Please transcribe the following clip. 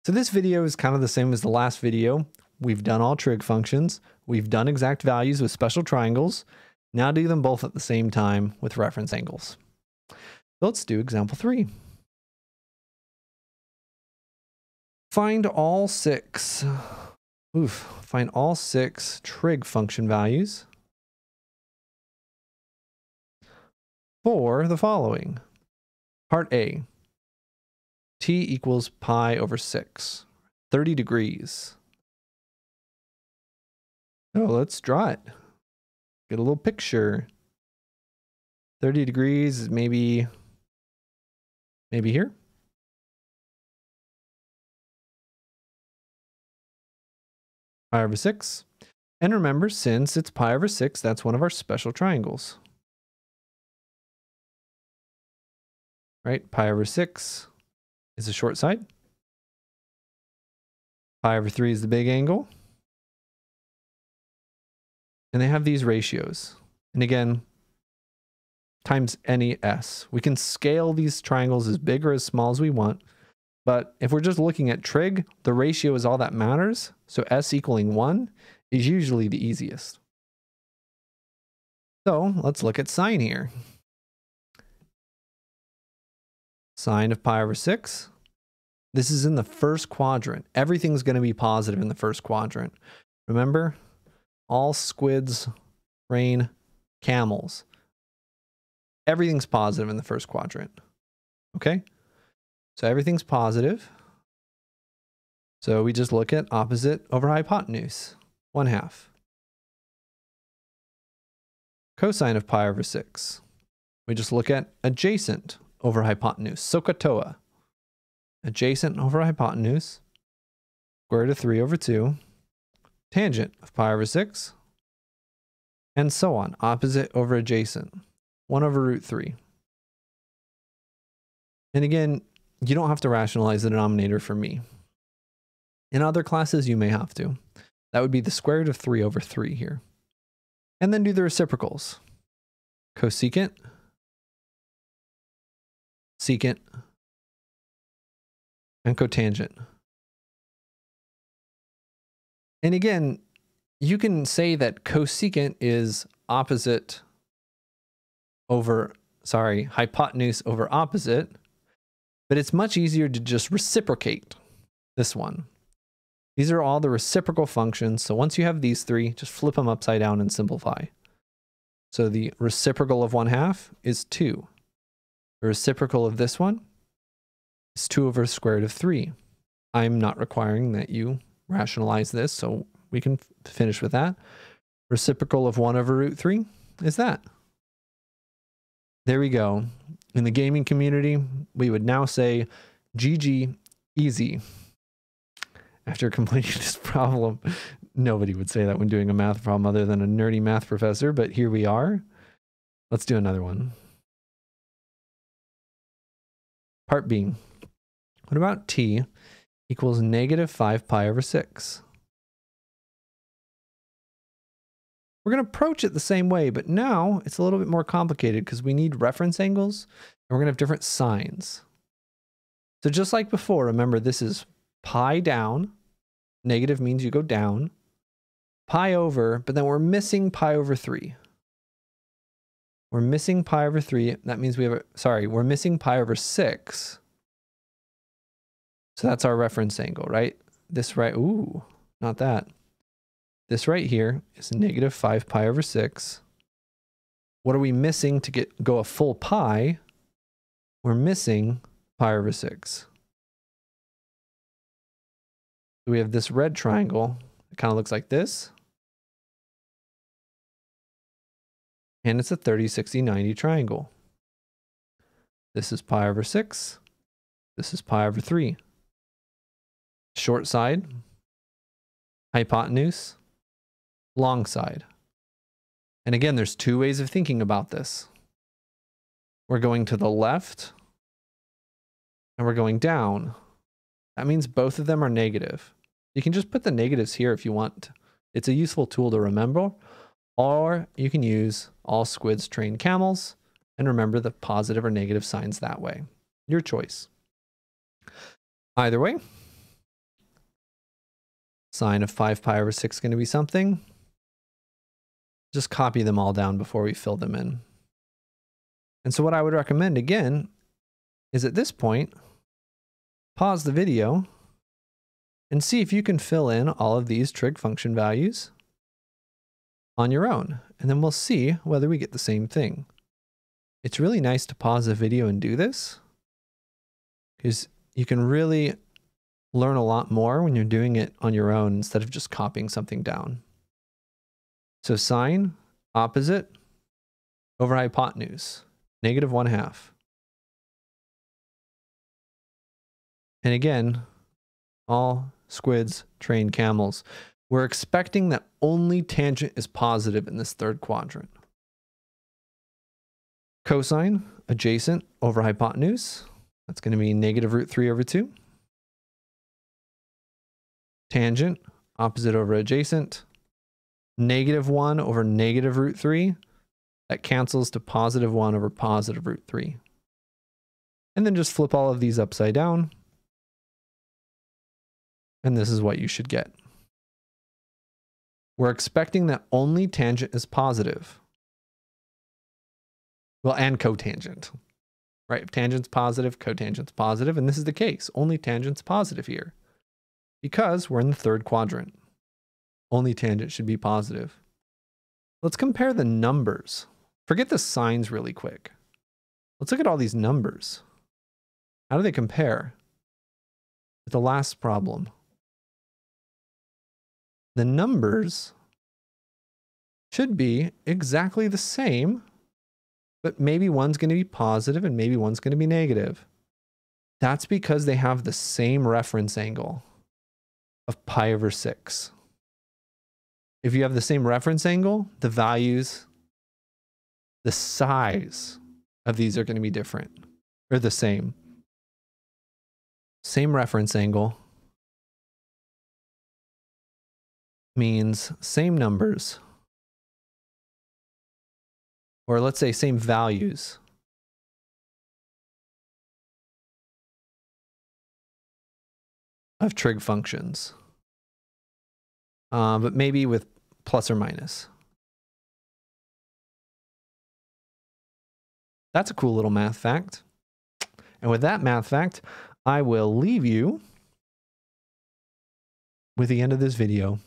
So this video is kind of the same as the last video. We've done all trig functions. We've done exact values with special triangles. Now do them both at the same time with reference angles. So let's do example 3. Find all 6 trig function values for the following. Part A, t equals pi over 6, 30 degrees. Oh, let's draw it. Get a little picture. 30 degrees is maybe here. Pi over 6. And remember, since it's pi over 6, that's one of our special triangles. Right? Pi over 6 is the short side. Pi over 3 is the big angle. And they have these ratios. And again, times any s. We can scale these triangles as big or as small as we want. But if we're just looking at trig, the ratio is all that matters. So s equaling 1 is usually the easiest. So let's look at sine here. Sine of pi over 6. This is in the first quadrant. Everything's going to be positive in the first quadrant. Remember, all squids rain camels. Everything's positive in the first quadrant. Okay? So everything's positive. So we just look at opposite over hypotenuse, 1/2. Cosine of pi over 6. We just look at adjacent over hypotenuse, SOHCAHTOA. Adjacent over hypotenuse, square root of 3 over 2. Tangent of pi over 6. And so on, opposite over adjacent, 1 over root 3. And again, you don't have to rationalize the denominator for me. In other classes, you may have to. That would be the square root of 3 over 3 here. And then do the reciprocals. Cosecant, secant, and cotangent. And again, you can say that cosecant is opposite over, hypotenuse over opposite. But it's much easier to just reciprocate this one. These are all the reciprocal functions. So once you have these 3, just flip them upside down and simplify. So the reciprocal of 1/2 is 2. The reciprocal of this one is 2 over the square root of 3. I'm not requiring that you rationalize this, so we can finish with that. Reciprocal of 1 over root 3 is that. There we go. In the gaming community, we would now say, GG, easy. After completing this problem, nobody would say that when doing a math problem other than a nerdy math professor, but here we are. Let's do another one. Part B. What about t equals -5 pi over 6? We're going to approach it the same way, but now it's a little bit more complicated because we need reference angles and we're going to have different signs. So just like before, remember this is pi down. Negative means you go down. Pi over, but then we're missing pi over 3. We're missing pi over 3. That means we have we're missing pi over 6. So that's our reference angle, right? This right, ooh, not that. This right here is -5 pi over 6. What are we missing to go a full pi? We're missing pi over 6. So we have this red triangle. It kind of looks like this. And it's a 30, 60, 90 triangle. This is pi over 6. This is pi over 3. Short side, hypotenuse, long side. And again, there's 2 ways of thinking about this. We're going to the left and we're going down. That means both of them are negative. You can just put the negatives here if you want. It's a useful tool to remember. Or you can use all squids train camels and remember the positive or negative signs that way. Your choice. Either way, sine of 5 pi over 6 going to be something? Just copy them all down before we fill them in. And so what I would recommend again is at this point, pause the video and see if you can fill in all of these trig function values on your own. And then we'll see whether we get the same thing. It's really nice to pause the video and do this because you can really learn a lot more when you're doing it on your own instead of just copying something down. So sine, opposite, over hypotenuse, negative 1/2. And again, all squids train camels. We're expecting that only tangent is positive in this third quadrant. Cosine, adjacent, over hypotenuse. That's going to be negative root 3 over 2. Tangent, opposite over adjacent. Negative 1 over negative root 3. That cancels to positive 1 over positive root 3. And then just flip all of these upside down. And this is what you should get. We're expecting that only tangent is positive. Well, and cotangent, right? If tangent's positive, cotangent's positive, and this is the case. Only tangent's positive here because we're in the third quadrant. Only tangent should be positive. Let's compare the numbers. Forget the signs really quick. Let's look at all these numbers. How do they compare with the last problem? The numbers should be exactly the same, but maybe one's going to be positive and maybe one's going to be negative. That's because they have the same reference angle of pi over 6. If you have the same reference angle, the values, the size of these are going to be different or the same. Same reference angle means same numbers, or let's say same values. Of trig functions, but maybe with plus or minus. That's a cool little math fact. And with that math fact, I will leave you with the end of this video.